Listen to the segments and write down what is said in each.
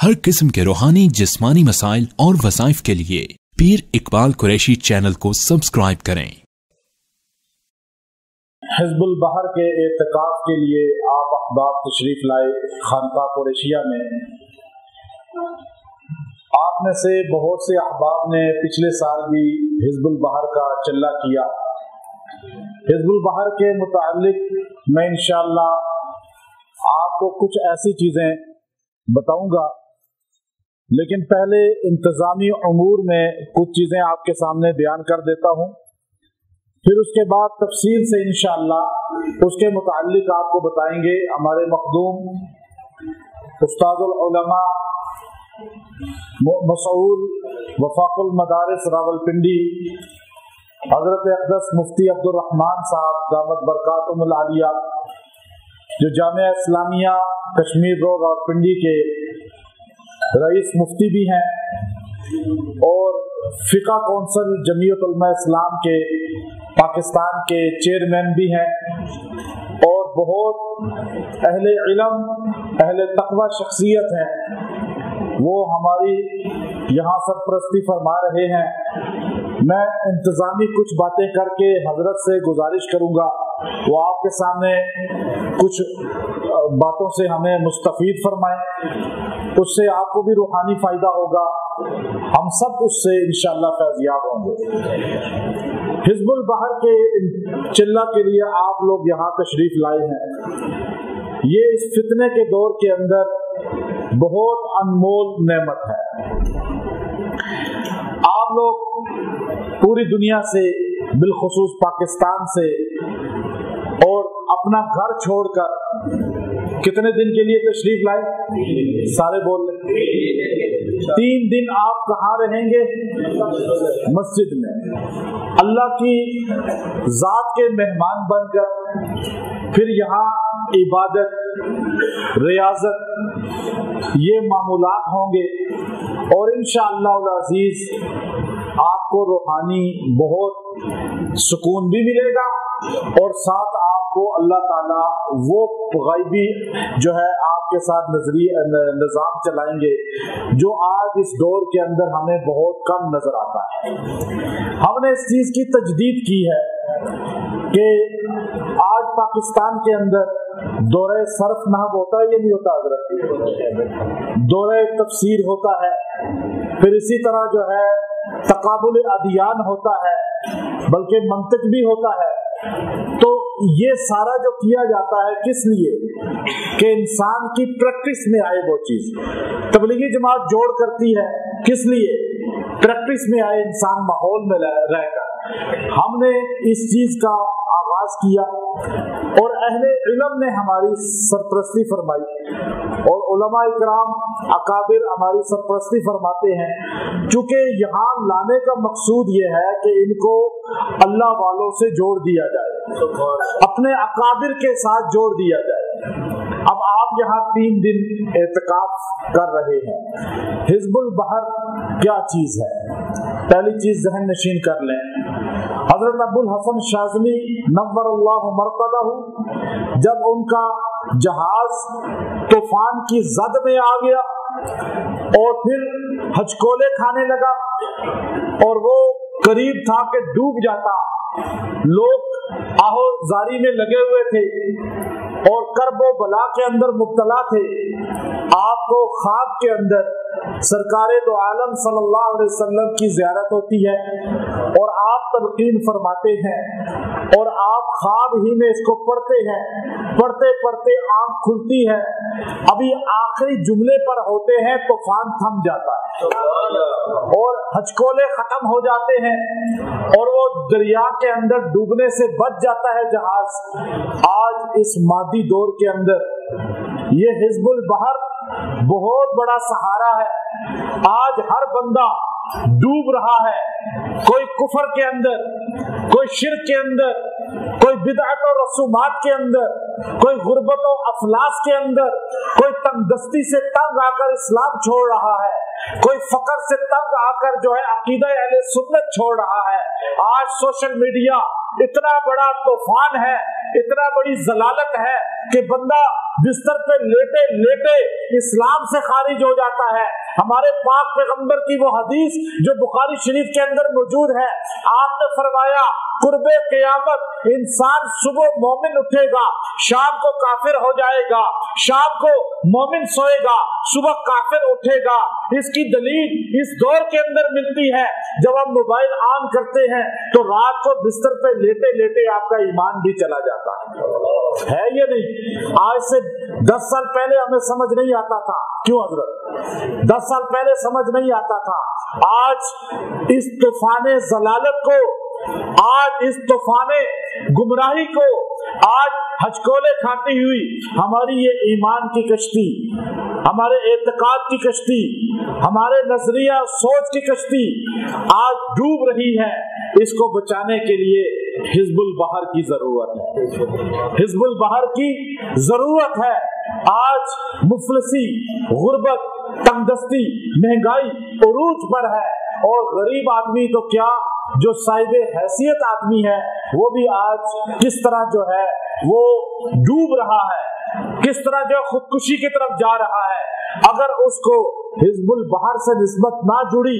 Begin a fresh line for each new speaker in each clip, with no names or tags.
हर किस्म के रूहानी जिस्मानी मसाइल और वज़ाइफ के लिए पीर इकबाल कुरैशी चैनल को सब्सक्राइब करें।
हिज़्बुल बहर के एतिकाफ के लिए आप अहबाब तशरीफ लाए खानका कुरैशिया में। आप में से बहुत से अहबाब ने पिछले साल भी हिज़्बुल बहर का चल्ला किया। हिज़्बुल बहर के मुताल्लिक मैं इंशाअल्लाह आपको कुछ ऐसी चीज़ें बताऊंगा, लेकिन पहले इंतज़ामी उमूर में कुछ चीज़ें आपके सामने बयान कर देता हूँ। फिर उसके बाद तफसील से इंशाअल्लाह उसके मुताल्लिक आपको बताएंगे। हमारे मखदूम उस्तादुल उलमा मसऊल वफाकुल मदारिस रावलपिंडी हज़रत अक़दस मुफ्ती अब्दुल रहमान साहब दामत बरकातुहुल आलिया, जो जामिया इस्लामिया कश्मीर रोड रावलपिंडी के रईस मुफ्ती भी हैं और फ़िक़ा कौंसिल जमीयत उलमा इस्लाम के पाकिस्तान के चेयरमैन भी हैं, और बहुत अहले इल्म अहले तक़वा शख्सियत हैं। वो हमारी यहाँ सरपरस्ती फरमा रहे हैं। मैं इंतज़ामी कुछ बातें करके हजरत से गुजारिश करूँगा वो आपके सामने कुछ बातों से हमें मुस्तफ़ीद फरमाएं, उससे आपको भी रूहानी फ़ायदा होगा, हम सब उससे इंशाअल्लाह फैज़याब होंगे। हिज़्बुल बहर के चिल्ला के लिए आप लोग यहाँ तशरीफ़ लाए हैं। ये इस फितने के दौर के अंदर बहुत अनमोल नेमत है। आप लोग पूरी दुनिया से बिलखुसूस पाकिस्तान से और अपना घर छोड़कर कितने दिन के लिए तशरीफ लाए? सारे बोल रहे। 3 दिन आप कहाँ रहेंगे? मस्जिद में अल्लाह की जात के मेहमान बनकर, फिर यहाँ इबादत रियाजत ये मामूलात होंगे, और इंशाअल्लाह अज़ीज़ आपको रूहानी बहुत सुकून भी मिलेगा, और साथ आपको अल्लाह ताला वो ग़ैबी जो है आपके साथ निज़ाम चलाएंगे जो आज इस दौर के अंदर हमें बहुत कम नजर आता है। हमने इस चीज़ की तजदीद की है कि आज पाकिस्तान के अंदर दौरे सर्फ नहब होता है, ये नहीं होता हज़रत, दौरे तफसीर होता है, फिर इसी तरह जो है तकाबुल अदियान होता है, बल्कि मंतिक भी होता है। तो ये सारा जो किया जाता है किस लिए? कि इंसान की प्रैक्टिस में आए वो चीज। तबलीगी जमात जोड़ करती है किस लिए? प्रैक्टिस में आए इंसान माहौल में रहकर। हमने इस चीज का आगाज किया और अहले इल्म ने हमारी सरपरस्ती फरमाई, और उलमा इकराम अकाबिर हमारी सरपरस्ती फरमाते हैं। चूंकि यहाँ लाने का मकसूद ये है कि इनको अल्लाह वालों से जोड़ दिया जाए, अपने अकाबिर के साथ जोड़ दिया जाए। अब आप यहाँ 3 दिन एतिकाफ कर रहे हैं। हिज़्बुल बहर क्या चीज है? पहली चीज ज़हन नशीन कर लें। हजरत अबुल हसन शाज़ली नव्वरल्लाहु मरक़दहु, जब उनका जहाज तूफान की जद में आ गया और फिर हचकोले खाने लगा और वो करीब था कि डूब जाता, लोग आहोजारी में लगे हुए थे और कर्बो बला के अंदर मुब्तला थे, आपको ख्वाब के अंदर सरकारे दो आलम सल्लल्लाहु अलैहि वसल्लम की ज़ियारत होती है और आप तलकीन फरमाते हैं, और आप ख्वाब ही में इसको पढ़ते हैं। पढ़ते पढ़ते आंख खुलती है, अभी आखिरी जुमले पर होते हैं, तूफान थम जाता है और हचकोले खत्म हो जाते हैं और वो दरिया के अंदर डूबने से बच जाता है जहाज। आज इस मादी दौर के अंदर ये हिज़्बुल बहर बहुत बड़ा सहारा है। आज हर बंदा डूब रहा है, कोई कुफर के अंदर, कोई शिर्क के अंदर, कोई बिदअत और रसूमात के अंदर, कोई गुर्बत और अफलास के अंदर, कोई तंगदस्ती से तंग आकर इस्लाम छोड़ रहा है, कोई फकर से तंग आकर जो है अकीदा अहले सुन्नत छोड़ रहा है। आज सोशल मीडिया इतना बड़ा तूफान है, इतना बड़ी जलालत है कि बंदा बिस्तर पे लेटे लेटे इस्लाम से खारिज हो जाता है। हमारे पाक पैगंबर की वो हदीस जो बुखारी शरीफ के अंदर मौजूद है, आपने फरमाया कुर्बे क़यामत इंसान सुबह मोमिन उठेगा, शाम को काफिर हो जाएगा, शाम को मोमिन सोएगा, सुबह काफिर उठेगा। इसकी दलील इस दौर के अंदर मिलती है जब हम मोबाइल ऑन करते हैं तो रात को बिस्तर पे लेटे लेटे आपका ईमान भी चला जाता है ये नहीं? आज से 10 साल पहले हमें समझ नहीं आता था, क्यों हजरत? 10 साल पहले समझ नहीं आता था। आज इस तूफाने जलालत को, आज इस तूफाने गुमराही को, आज हचकोले खाती हुई हमारी ये ईमान की कश्ती, हमारे एतकाद की कश्ती, हमारे नजरिया सोच की कश्ती आज डूब रही है। इसको बचाने के लिए हिजबुल बहर की जरूरत है, हिजबुल बहर की जरूरत है। आज मुफलिसी, गुर्बत, तंगदस्ती, महंगाई उरूज पर है और गरीब आदमी तो क्या, जो साहिबे हैसियत आदमी है वो भी आज किस तरह जो है वो डूब रहा है, किस तरह जो खुदकुशी की तरफ जा रहा है। अगर उसको हिजबुल बहर से निस्बत ना जुड़ी,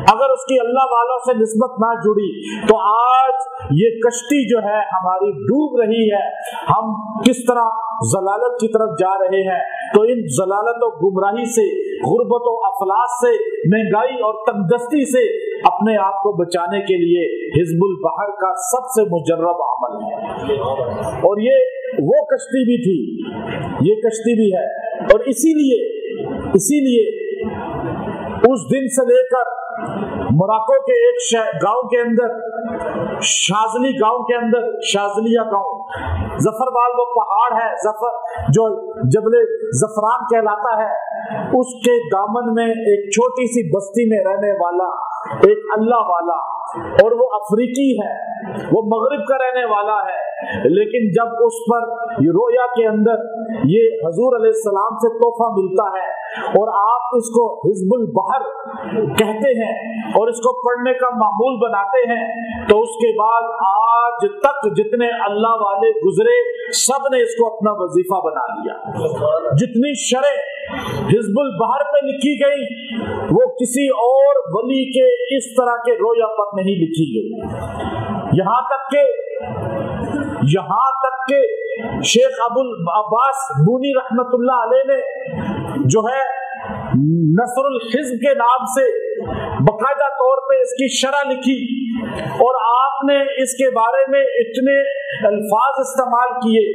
अगर उसकी अल्लाह वालों से निस्बत ना जुड़ी तो आज ये कश्ती जो है हमारी डूब रही है। हम किस तरह जलालत की तरफ जा रहे हैं। तो इन जलालत और गुमराही से, गुर्बत और अफलास से, महंगाई और तंगदस्ती से अपने आप को बचाने के लिए हिजबुल बहर का सबसे मुजर्रब अमल है। और ये वो कश्ती भी थी, ये कश्ती भी है। और इसीलिए उस दिन से लेकर मोरक्को के एक गांव के अंदर, शाजली गांव के अंदर, शाजलिया गांव, जफरवाल वो पहाड़ है, जफर जो जबले जफरान कहलाता है, उसके दामन में एक छोटी सी बस्ती में रहने वाला एक अल्लाह वाला, और वो अफ्रीकी है, वो मगरिब का रहने वाला है। लेकिन जब उस पर रोया के अंदर ये हजूर अलैहिस्सलाम से तोहफा मिलता है और आप इसको हिजबुल बहर कहते हैं और इसको पढ़ने का मामूल बनाते हैं, तो उसके बाद आज तक जितने अल्लाह वाले गुजरे सब ने इसको अपना वजीफा बना लिया। जितनी शरह हिजबुल बहर पे लिखी गई वो किसी और वली के इस तरह के रोया पर नहीं लिखी गई। यहाँ तक के शेख अबुल अब्बास बूनी रहमतुल्लाह अलैह ने जो है नसरुल हिज्ब के नाम से बकायदा तौर पे इसकी शरह लिखी और आपने इसके बारे में इतने अल्फाज इस्तेमाल किए।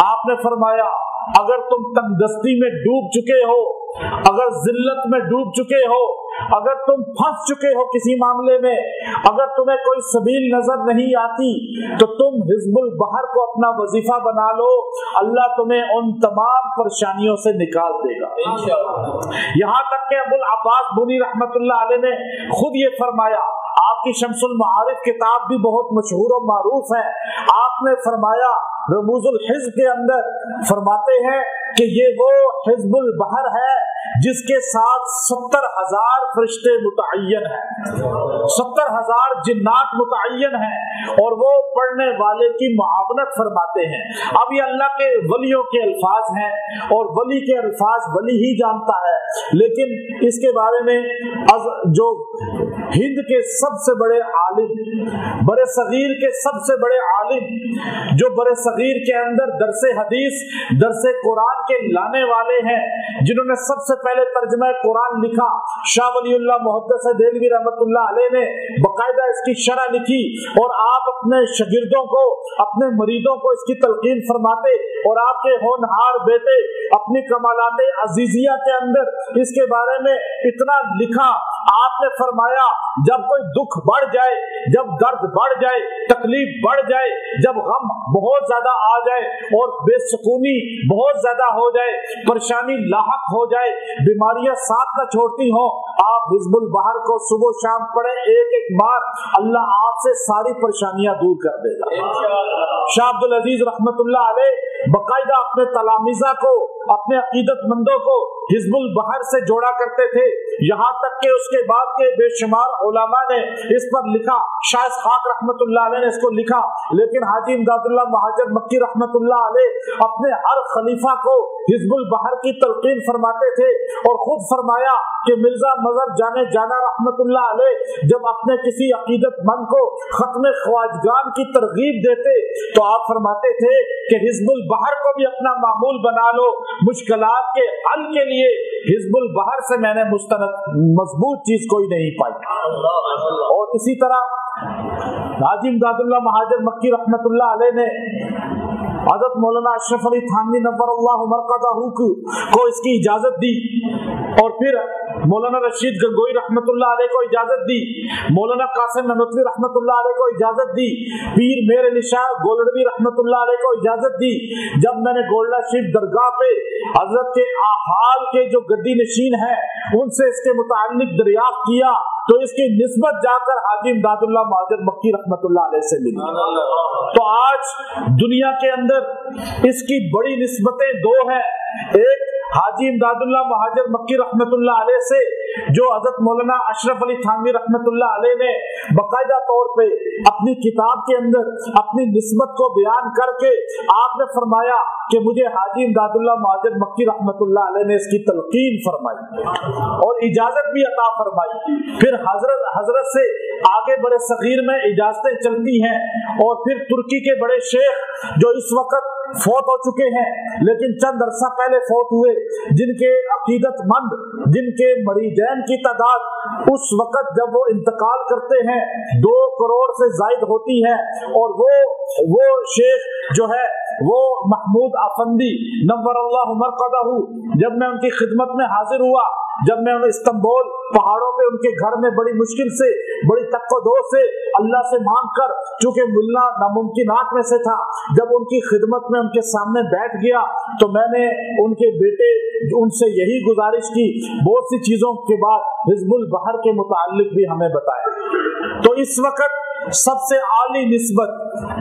आपने फरमाया अगर तुम तंगदस्ती में डूब चुके हो, अगर जिल्लत में डूब चुके हो, अगर तुम फंस चुके हो किसी मामले में, अगर तुम्हें कोई सबील नजर नहीं आती तो तुम हिजबुल बहर को अपना वजीफा बना लो, अल्लाह तुम्हें उन तमाम परेशानियों से निकाल देगा। यहाँ तक के अबुल अब्बास बुनी रहमतुल्लाह अलैह ने खुद ये फरमाया। आपकी शम्सुल मारिफ किताब भी बहुत मशहूर और मारूफ है। आपने फरमाया रमूजुल हिज्ब के अंदर फरमाते हैं कि ये वो हिजबुल बहर है जिसके साथ 70,000 फरिश्ते मुतअय्यन है, 70,000 जिन्नात मुतअय्यन है और वो पढ़ने वाले की मुआवनत फरमाते हैं। अब ये अल्लाह के वलियों के अल्फाज हैं और वली के अल्फाज वली ही जानता है, लेकिन इसके बारे में जो हिंद के सबसे बड़े आलिम, बड़े सगीर के सबसे बड़े आलिम, जो बड़े सगीर के अंदर दरसे हदीस, दरसे कुरान के लाने वाले हैं, जिन्होंने सबसे पहले तर्जुमा कुरान लिखा, शाह वलीउल्लाह मुहद्दिस देलवी रहमतुल्लाह अलैह ने बकायदा इसकी शरह लिखी और आप अपने शागिर्दों को, अपने मरीदों को इसकी तलकीन फरमाते और आपके होनहार बेटे अपनी कमालाते अजीजिया के अंदर इसके बारे में इतना लिखा। आपने फरमाया जब कोई दुख बढ़ जाए, जब दर्द बढ़ जाए, तकलीफ बढ़ जाए, जब गम बहुत ज्यादा आ जाए और बेसुकूनी बहुत ज्यादा हो जाए, परेशानी लाहक हो जाए, बीमारियां साथ न छोड़ती हो, आप हिजबुल बहर को सुबह शाम पढ़े एक एक बार, अल्लाह आपसे सारी परेशानियां दूर कर देगा। शाह अब्दुल अजीज रहमतुल्लाह अलैह बकायदा अपने तलामीजा को, अपने अकीदतमंदों को हिजबुल बहर से जोड़ा करते थे। यहाँ तक कि उसके बाद के बेशुमार उलमा ने इस पर लिखा, शायद खाक रहमतुल्लाह अलैह ने इसको लिखा, लेकिन हाजी इमदादुल्लाह महाजर मक्की रहमतुल्लाह अलैह अपने हर खलीफा को हिज़्बुल बहर की तलकीन फरमाते थे और खुद फरमाया कि मिर्जा मजहर जाने जाना रहमतुल्लाह अलैह जब अपने किसी अकीदतमंद को खत्म ख्वाजगान की तरगीब देते तो आप फरमाते थे कि हिज़्बुल बहर को भी अपना मामूल बना लो, मुश्किलात के हल के लिए हिज़्बुल बहर से मैंने मुस्तनद मजबूत चीज कोई नहीं पाई। और इसी तरह हाजी इमदादुल्लाह महाजर मक्की रहमतुल्लाह अलैह ने हज़रत मौलाना अशरफ अली थानवी नव्वरल्लाहु मरक़दहू को इसकी इजाजत दी और फिर मौलाना रशीद गंगोई रहमतुल्लाह अलैह को इजाजत दी, मौलाना कासिम ननोतवी रहमतुल्लाह अलैह को इजाजत दी, पीर मेर अली शाह गोलड़वी रहमतुल्लाह अलैह को इजाजत दी। जब मैंने गोल्डा शरीफ दरगाह पे हजरत के हाल के जो गद्दी नशीन है उनसे इसके मुताल्लिक दरियाफ्त किया तो इसकी निस्बत जाकर हाजी इमदादुल्लाह महाजर मक्की रहमतुल्लाह अलैह से मिली। तो आज दुनिया के अंदर इसकी बड़ी निस्बतें दो हैं, एक हाजी इमदादुल्लाह महाजर मक्की रहमतुल्लाह अलैह से जो हज़रत मौलाना अशरफ अली थानवी रहमतुल्लाह अलैह ने बाकायदा तौर पे अपनी किताब के अंदर अपनी निस्बत को बयान करके आपने फरमाया कि मुझे हाजी इमदादुल्लाह महाजर मक्की रहमतुल्लाह अलैह ने इसकी तलकीन फरमाई और इजाजत भी अता फरमाई। फिर हजरत से आगे बड़े सगीर में इजाजतें चलती हैं और फिर तुर्की के बड़े शेख जो इस वक्त फौत हो चुके हैं लेकिन चंद अरसा पहले फौत हुए, जिनके अकीदतमंद जिनके मरीजैन की तादाद उस वक्त जब वो इंतकाल करते हैं 2 करोड़ से जायद होती है और वो शेख जो है वो महमूद अफंदी नव्वरल्लाहु मरक़दहू, जब मैं उनकी खिदमत में हाजिर हुआ, जब मैं इस्तांबुल पहाड़ों पे उनके घर में बड़ी मुश्किल से बड़ी तक्को-दो से अल्लाह से मांग कर, चूंकि मिलना नामुमकिनात में से था, जब उनकी खिदमत में उनके सामने बैठ गया तो मैंने उनके बेटे उनसे यही गुजारिश की, बहुत सी चीजों के बाद हिज़्बुल बहर के मुताल्लिक भी हमें बताया। तो इस वक्त सबसे आली निस्बत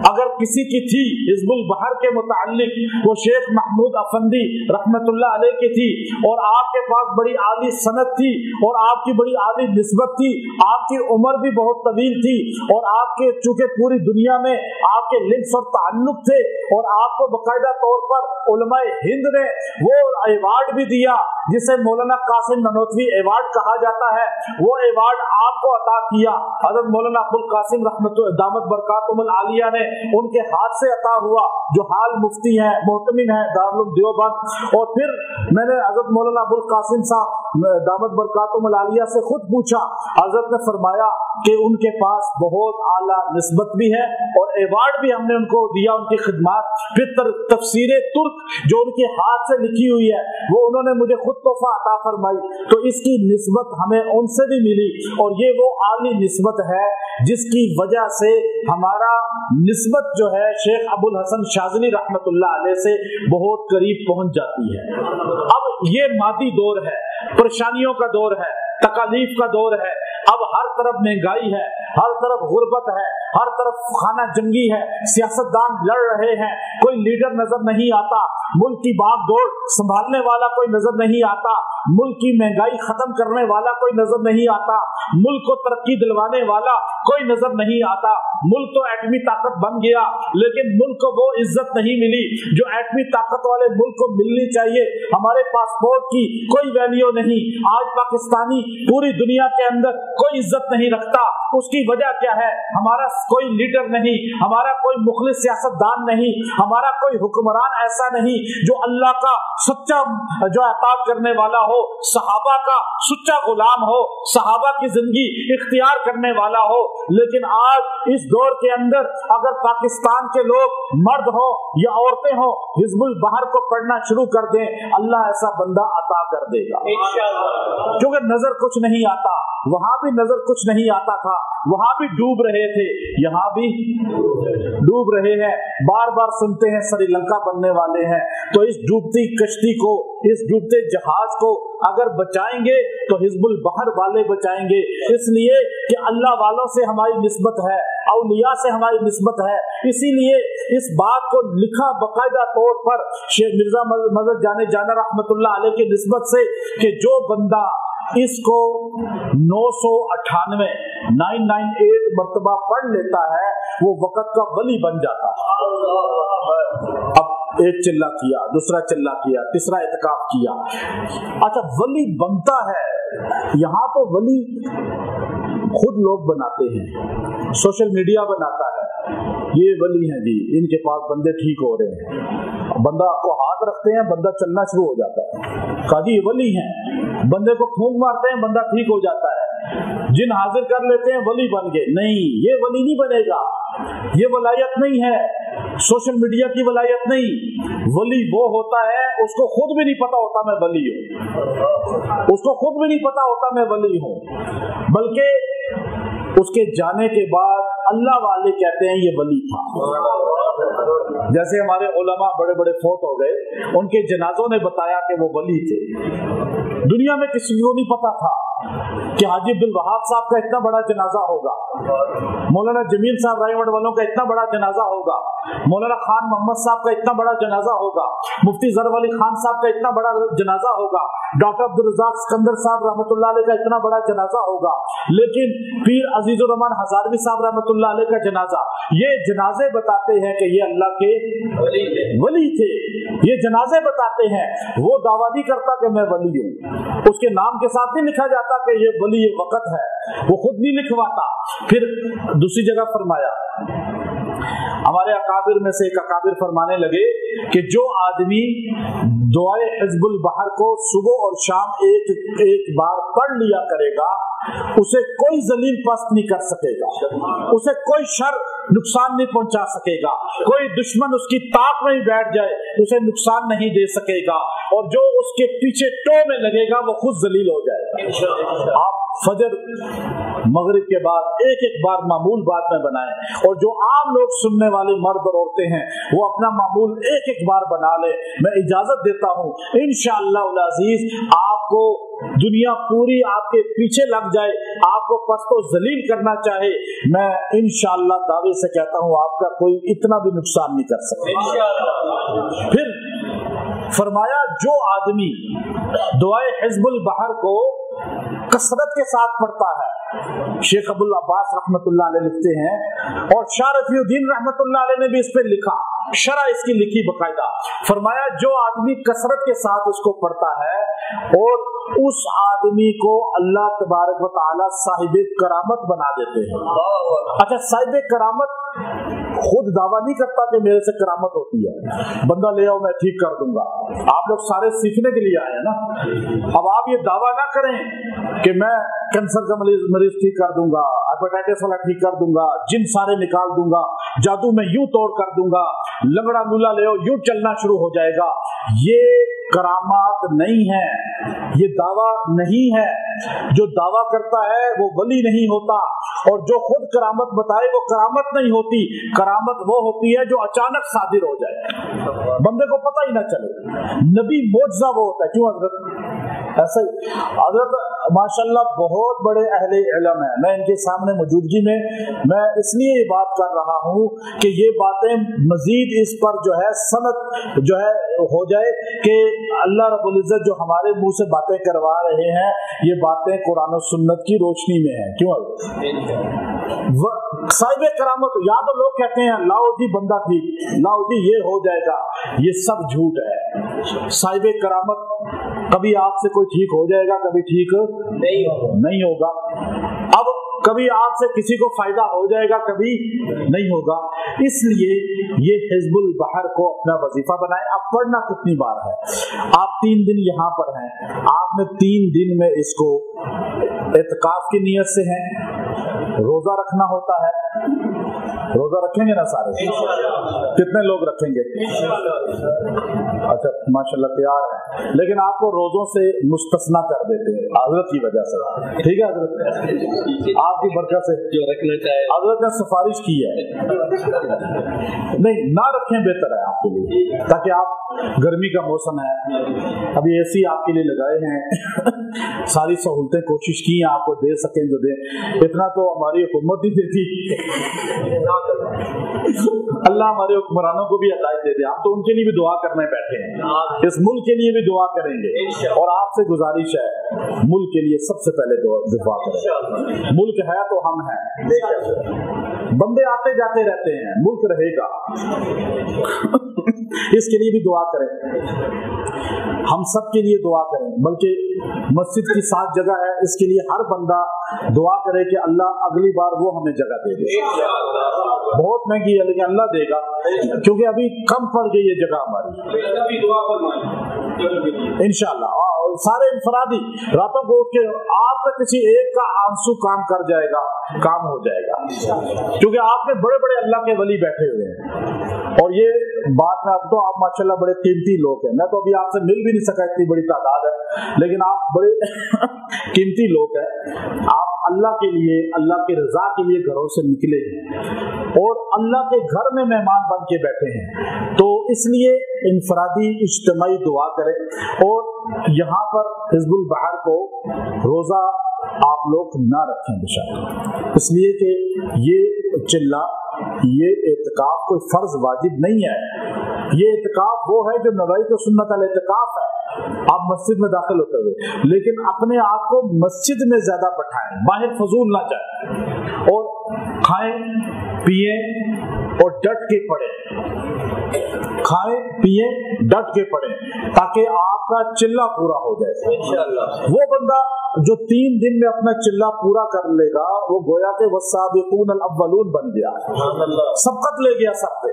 अगर किसी की थी हिज़्बुल बहर के मुताल्लिक वो शेख महमूद अफंदी रहमतुल्लाह अलैह की थी और आपके पास बड़ी आली सनद थी और आपकी बड़ी आली निस्बत थी, आपकी उम्र भी बहुत तवील थी और आपके चूंकि पूरी दुनिया में आपके लिंक्स और ताल्लुक थे और आपको बाकायदा तौर पर उलमाए हिंद ने वो अवार्ड भी दिया जिसे मौलाना कासिम ननोतवी अवार्ड कहा जाता है, वो अवार्ड आपको अता किया हज़रत मौलाना अब्दुल कासिम दामत बरकातुहुल आलिया ने उनके हाथ से अता हुआ, जो हाल मुफ्ती हैं मोहतमिन है दारुल देवबंद। और फिर मैंने हज़रत मौलाना अब्दुल कासिम साहब दामत बरकातुहुल आलिया से खुद पूछा, हज़रत ने फरमाया कि उनके पास बहुत आला निस्बत भी है और अवार्ड भी हमने उनको दिया उनकी खिदमत। फिर तफसीर तुर्क जो उनके हाथ से लिखी हुई है वो उन्होंने मुझे खुद तोहफा अता फरमाई, तो इसकी निस्बत हमें उनसे भी मिली और ये वो आली निस्बत है जिसकी वजह से हमारा निस्बत जो है शेख अबुल हसन शाज़ली रहमतुल्लाह अलैह से बहुत करीब पहुंच जाती है। अब ये मादी दौर है, परेशानियों का दौर है, तकालीफ का दौर है, अब हर तरफ महंगाई है, हर तरफ गुर्बत है, हर तरफ खाना जंगी है, सियासतदान लड़ रहे हैं, कोई लीडर नजर नहीं आता, मुल्क की भाग दौड़ संभालने वाला कोई नजर नहीं आता, मुल्क की महंगाई खत्म करने वाला कोई नजर नहीं आता, मुल्क को तरक्की दिलवाने वाला कोई नजर नहीं आता। मुल्क तो एटमी ताकत बन गया लेकिन मुल्क को वो इज्जत नहीं मिली जो एटमी ताकत वाले मुल्क को मिलनी चाहिए। हमारे पासपोर्ट की कोई वैल्यू नहीं, आज पाकिस्तानी पूरी दुनिया के अंदर कोई इज्जत नहीं रखता। उसकी वजह क्या है? हमारा कोई लीडर नहीं, हमारा कोई मुखलिस सियासतदान नहीं, हमारा कोई हुक्मरान ऐसा नहीं जो अल्लाह का सच्चा जो अताब करने वाला हो, सहाबा का सच्चा गुलाम हो, सहाबा की जिंदगी इख्तियार करने वाला हो। लेकिन आज इस दौर के अंदर अगर पाकिस्तान के लोग मर्द हो या औरतें हो हिज़्बुल बहर को पढ़ना शुरू कर दें, अल्लाह ऐसा बंदा अता कर देगा। क्योंकि नजर कुछ नहीं आता, वहां भी नजर कुछ नहीं आता था, वहां भी डूब रहे थे, यहाँ भी डूब रहे हैं। बार बार सुनते हैं श्रीलंका बनने वाले हैं, तो इस डूबती कश्ती को, इस डूबते जहाज को अगर बचाएंगे तो हिज़्बुल बहर वाले बचाएंगे, इसलिए कि अल्लाह वालों से हमारी निस्बत है, औलिया से हमारी निस्बत है। इसीलिए इस बात को लिखा बाकायदा तौर पर शेख मिर्जा मजहर जाने जाना रहमतुल्लाह अलैह की निस्बत से कि जो बंदा इसको 998 मर्तबा पढ़ लेता है, वो वक़्त का वली बन जाता है। अब एक चिल्ला किया, दूसरा चिल्ला किया, तीसरा इत्काफ किया। अच्छा, वली बनता है, यहाँ तो वली खुद लोग बनाते हैं, सोशल मीडिया बनाता है, ये वली हैं जी, इनके पास बंदे ठीक हो रहे हैं, बंदा को हाथ रखते हैं, बंदा चलना शुरू हो जाता है, कहा जी वली हैं, बंदे को फूंक मारते हैं, बंदा ठीक हो जाता है, जिन हाजिर कर लेते हैं, वली बन गए। नहीं, ये वली नहीं बनेगा, ये वलायत नहीं है, सोशल मीडिया की वलायत नहीं। वली वो होता है, उसको खुद भी नहीं पता होता मैं वली हूँ, उसको खुद भी नहीं पता होता मैं वली हूँ, बल्कि उसके जाने के बाद अल्लाह वाले कहते हैं ये वली था। जैसे हमारे उलमा बड़े बड़े फौत हो गए, उनके जनाजों ने बताया कि वो वली थे। दुनिया में किसी को नहीं पता था कि हाजी अब्दुल वहाब साहब का इतना बड़ा जनाजा होगा, मौलाना जमील साहब रायवड़ वालों का इतना बड़ा जनाजा होगा, मौलाना खान मोहम्मद साहब का इतना बड़ा जनाजा होगा, मुफ्ती ज़रफ़ अली खान साहब का इतना बड़ा जनाजा होगा, डॉक्टर अब्दुल रज़ाक सिकंदर साहब रहमतुल्लाह अलैह का इतना बड़ा जनाजा होगा। लेकिन पीर अजीजुर रहमान हज़ारवी साहब रहमतुल्लाह अलैह का जनाजा, ये जनाजे बताते हैं कि ये अल्लाह के वली थे, ये जनाजे बताते हैं। वो दावा नहीं करता कि मैं वली हूँ, उसके नाम के साथ नहीं लिखा जाता कि ये वली वक़्त है, वो खुद नहीं लिखवाता। फिर दूसरी जगह फरमाया, हमारे अकाबिर में से एक अकाबिर फरमाने लगे कि जो आदमी दुआए हिज़्बुल बहर को सुबह और शाम एक बार पढ़ लिया करेगा, उसे कोई जलील पस्त नहीं कर सकेगा, उसे कोई शर नुकसान नहीं पहुंचा सकेगा, कोई दुश्मन उसकी ताक में बैठ जाए उसे नुकसान नहीं दे सकेगा, और जो उसके पीछे टो में लगेगा वो खुद जलील हो जाएगा। आप फजर मगरिब के बाद एक बार मामूल बात में बनाएं, और जो आम लोग सुनने वाले मर्द और औरतें हैं वो अपना मामूल एक बार बना ले। मैं इजाजत देता हूँ, इंशाअल्लाह उल अजीज आपको दुनिया पूरी आपके पीछे लग जाए, आपको पस्तो जलील करना चाहे, मैं इंशाअल्लाह दावे से कहता हूँ आपका कोई इतना भी नुकसान नहीं कर सकता। फिर फरमाया, जो आदमी दुआए हिज़्बुल बहर को कसरत के साथ पढ़ता है, शेख अबुल अब्बास रहमतुल्लाह अलैह लिखते हैं, और शाह रफ़ीउद्दीन रहमतुल्लाह अलैह ने भी इस पे लिखा, शरह इसकी लिखी बकायदा। फरमाया, जो आदमी कसरत के साथ उसको पढ़ता है और उस आदमी को अल्लाह तबारक व तआला साहिब करामत बना देते हैं। अच्छा, साहिब करामत खुद दावा नहीं करता कि मेरे से करामत होती है, बंदा ले आओ मैं ठीक कर दूंगा। आप लोग सारे सीखने के लिए आए हैं ना, अब आप ये दावा ना करें कि मैं कैंसर का मरीज ठीक कर दूंगा, हेपेटाइटिस वाला ठीक कर दूंगा, जिन सारे निकाल दूंगा, जादू में यूं तोड़ कर दूंगा, लंगड़ा लूला ले आओ यूं चलना शुरू हो जाएगा। ये करामात नहीं है, ये दावा नहीं है। जो दावा करता है वो वली नहीं होता, और जो खुद करामत बताए वो करामत नहीं होती। करामत वो होती है जो अचानक सादिर हो जाए, बंदे को पता ही ना चले। नबी मोजज़ा वो होता है। क्यों हजरत? ऐसा ही हजरत माशाल्लाह बहुत बड़े अहले इल्म है, मैं इनके सामने मौजूदगी में मैं इसलिए ये बात कर रहा हूँ कि ये बातें मजीद इस पर जो है सनद जो है हो जाए कि अल्लाह रब्बुल इज्जत जो हमारे मुंह से बातें करवा रहे हैं ये बातें कुरान और सुन्नत की रोशनी में है। क्यों? साहिब करामत, या तो लोग कहते हैं लाओ जी बंदा ठीक, लाओ जी ये हो जाएगा, ये सब झूठ है। साहिब करामत कभी आपसे कोई ठीक हो जाएगा, कभी ठीक नहीं होगा। अब कभी आपसे किसी को फायदा हो जाएगा, कभी नहीं होगा। इसलिए ये हिज़्बुल बहर को अपना वजीफा बनाए। अब पढ़ना कितनी बार है? आप 3 दिन यहाँ पर हैं, आपने 3 दिन में इसको इत्काफ की नियत से हैं, रोजा रखना होता है। रोजा रखेंगे ना सारे? कितने लोग रखेंगे? अच्छा माशाल्लाह तैयार है, लेकिन आपको रोजों से मुस्तस्ना कर देते हैं हजरत की वजह से। ठीक है हजरत, आपकी बरकत से जो रखना चाहे हजरत ने सिफारिश की है। नहीं ना रखें, बेहतर है आपके लिए, ताकि आप गर्मी का मौसम है, अभी एसी आपके लिए लगाए हैं, सारी सहूलतें कोशिश की हैं आपको दे सकें जो दे। इतना तो हमारी हुकूमत ही देती, अल्लाह हमारे हुक्मरानों को भी हिदायत दे दे। आप तो उनके लिए भी दुआ करने बैठे हैं, इस मुल्क के लिए भी दुआ करेंगे। और आपसे गुजारिश है मुल्क के लिए सबसे पहले दुआ करें। मुल्क है तो हम हैं, बंदे आते जाते रहते हैं, मुल्क रहेगा, इसके लिए भी दुआ करें, हम सब के लिए दुआ करें। बल्कि मस्जिद की 7 जगह है, इसके लिए हर बंदा दुआ करे कि अल्लाह अगली बार वो हमें जगह दे दे। बहुत महंगी है लेकिन अल्लाह देगा, क्योंकि अभी कम पड़ गई है जगह हमारी, इंशाअल्लाह। सारे इंफरादी रातों को उठ के आप तक किसी एक का आंसू काम कर जाएगा, काम हो जाएगा, क्योंकि आप में बड़े बड़े अल्लाह के वली बैठे हुए हैं। और ये बात में, अब तो आप माशाल्लाह बड़े कीमती लोग हैं, मैं तो अभी आपसे मिल भी नहीं सका, इतनी बड़ी तादाद है, लेकिन आप बड़े कीमती लोग हैं। आप अल्लाह के लिए, अल्लाह की रजा के लिए घरों से निकले हैं और अल्लाह के घर में मेहमान बन के बैठे हैं, तो इसलिए इंफरादी इज्तिमाई दुआ करें। और यहाँ पर हिज़्बुल बहर को रोजा आप लोग ना रखें बेशक, इसलिए कि ये चिल्ला, ये एतिकाफ कोई फर्ज वाजिब नहीं है। ये एतिकाफ वो है जो नवाई तो सुन्नत अल एतिकाफ है, आप मस्जिद में दाखिल होते हुए, लेकिन अपने आप को मस्जिद में ज्यादा बैठाएं, बाहर फजूल ना जाए, और खाएं पिए और डट के पड़े, खाएं पिए डट के पड़े, ताकि आपका चिल्ला पूरा हो जाए। वो बंदा जो 3 दिन में अपना चिल्ला पूरा कर लेगा, वो गोया के वस्साबिकून अल अव्वलून बन गया, सबकत ले गया सब पे।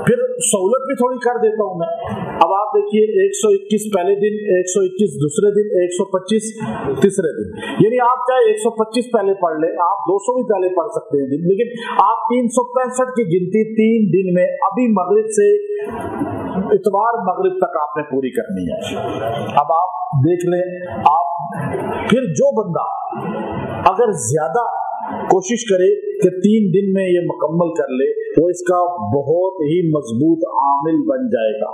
फिर सहूलत भी थोड़ी कर देता हूं मैं। अब आप देखिए 121 पहले दिन, 121 दूसरे दिन, 125 तीसरे दिन, यानी आप चाहे 125 पहले पढ़ ले, आप 200 भी पहले पढ़ सकते हैं दिन, लेकिन आप 365 की गिनती 3 दिन में अभी मगरिब से इतवार मगरिब तक आपने पूरी करनी है। अब आप देख लें, आप फिर जो बंदा अगर ज्यादा कोशिश करे कि 3 दिन में ये मुकम्मल कर ले, वो इसका बहुत ही मजबूत आमिल बन जाएगा।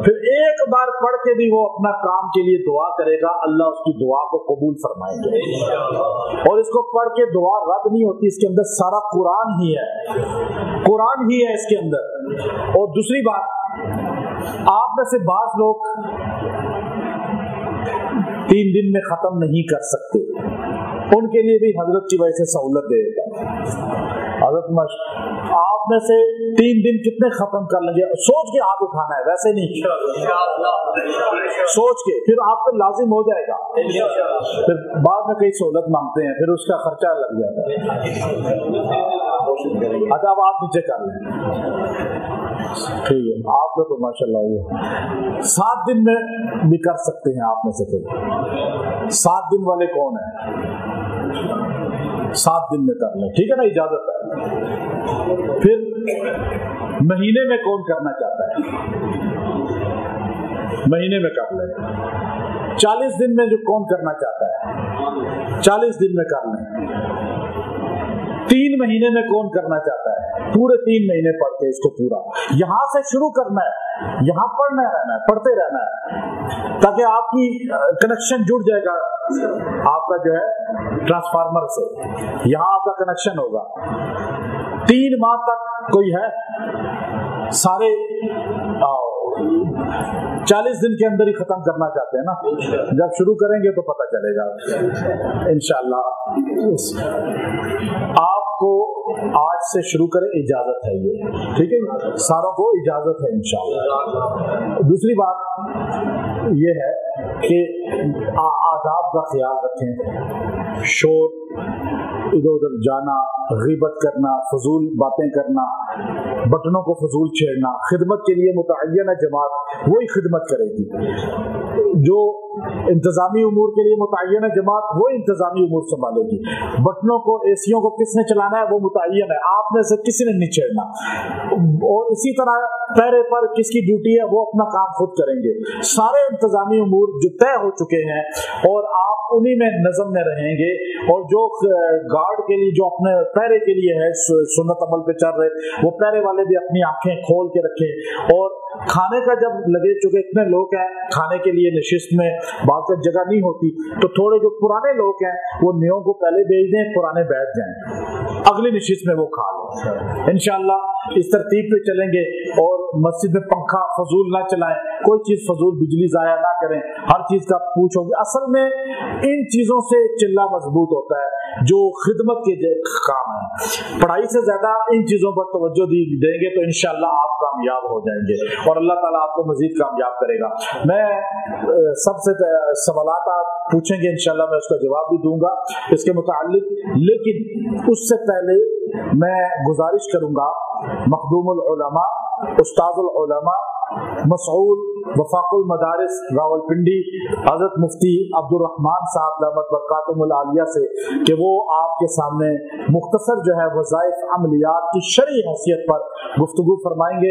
फिर एक बार पढ़ के भी वो अपना काम के लिए दुआ करेगा, अल्लाह उसकी दुआ को कबूल फरमाएंगे। और इसको पढ़ के दुआ रद्द नहीं होती, इसके अंदर सारा कुरान ही है, कुरान ही है इसके अंदर। और दूसरी बात, आप में से बाज लोग 3 दिन में खत्म नहीं कर सकते, उनके लिए भी हजरत की वजह से सहूलत देगा। हजरत आप में से 3 दिन कितने खत्म कर लेंगे, सोच के हाथ उठाना है, वैसे नहीं, सोच के, फिर आप पे लाजिम हो जाएगा। फिर बाद में कई सहूलत मांगते हैं, फिर उसका खर्चा लग जाता है। अच्छा अब आप नीचे कर लें, ठीक है, आप लोग तो माशाल्लाह 7 दिन में भी कर सकते हैं। आप में से कोई 7 दिन वाले कौन है? 7 दिन में कर लें, ठीक है ना, इजाजत है। फिर महीने में कौन करना चाहता है? महीने में कर लें। 40 दिन में जो कौन करना चाहता है? 40 दिन में कर लें। 3 महीने में कौन करना चाहता है? पूरे 3 महीने पढ़ के इसको पूरा, यहां से शुरू करना है, यहां पढ़ना रहना है, पढ़ते रहना है, ताकि आपकी कनेक्शन जुड़ जाएगा आपका जो है ट्रांसफार्मर से, यहां आपका कनेक्शन होगा। 3 माह तक कोई है, सारे 40 दिन के अंदर ही खत्म करना चाहते हैं ना, जब शुरू करेंगे तो पता चलेगा इंशाअल्लाह। आपको आज से शुरू करें, इजाजत है ये, ठीक है, सारों को इजाजत है इंशाअल्लाह। दूसरी बात ये है कि आदाब का ख्याल रखें, शोर, इधर उधर जाना, ग़ीबत करना, फजूल बातें करना, बटनों को फजूल छेड़ना, खिदमत के लिए मुतअय्यना जमात वही खिदमत करेगी, जो इंतजामी उमूर के लिए मुतअय्यना जमात वो इंतजामी उमूर संभालेगी। बटनों को, एसियों को किसने चलाना है वो मुतअय्यन है, आप में से किसी ने नहीं छेड़ना। और इसी तरह पैरे पर किसकी ड्यूटी है वो अपना काम खुद करेंगे। सारे इंतजामी उमूर जो तय हो चुके हैं और आप उन्हीं में नज़म में रहेंगे। और जो गार्ड के लिए, जो अपने पैरे के लिए है सुन्नत अमल पे चल रहे, वो पैरे वाले भी अपनी आंखें खोल के रखें। और खाने का जब लगे, चूंकि इतने लोग हैं खाने के लिए नशिस्त में बात जगह नहीं होती, तो थोड़े जो पुराने लोग हैं वो न्यों को पहले भेज दें, पुराने बैठ जाएं, अगली नशिस्त में वो खा लें। इंशाअल्लाह इस तरतीब पे चलेंगे और मस्जिद में पंखा फजूल ना चलाएं, कोई चीज फजूल बिजली जाया ना करें, हर चीज का पूछोगे। असल में इन चीजों से चिल्ला मजबूत होता है जो खिदमत के काम है। पढ़ाई से ज्यादा इन चीजों पर तवज्जो देंगे तो इंशाअल्लाह आप कामयाब हो जाएंगे और अल्लाह ताला आपको मजीद कामयाब करेगा। मैं सबसे सवालात आप पूछेंगे इंशाअल्लाह मैं उसका जवाब भी दूंगा इसके मुताल्लिक, लेकिन उससे पहले मैं गुजारिश करूंगा मखदूमुल उलमा, उस्ताजुल उलमा, मसऊल वफाकुल मदारिस रावलपिंडी हजरत मुफ्ती अब्दुल रहमान साहब दामत बरकातुहुल आलिया से कि वो आपके सामने मुख्तसर जो है वज़ाइफ अमलियात की शरई हैसियत पर गुफ्तगू फरमाएंगे।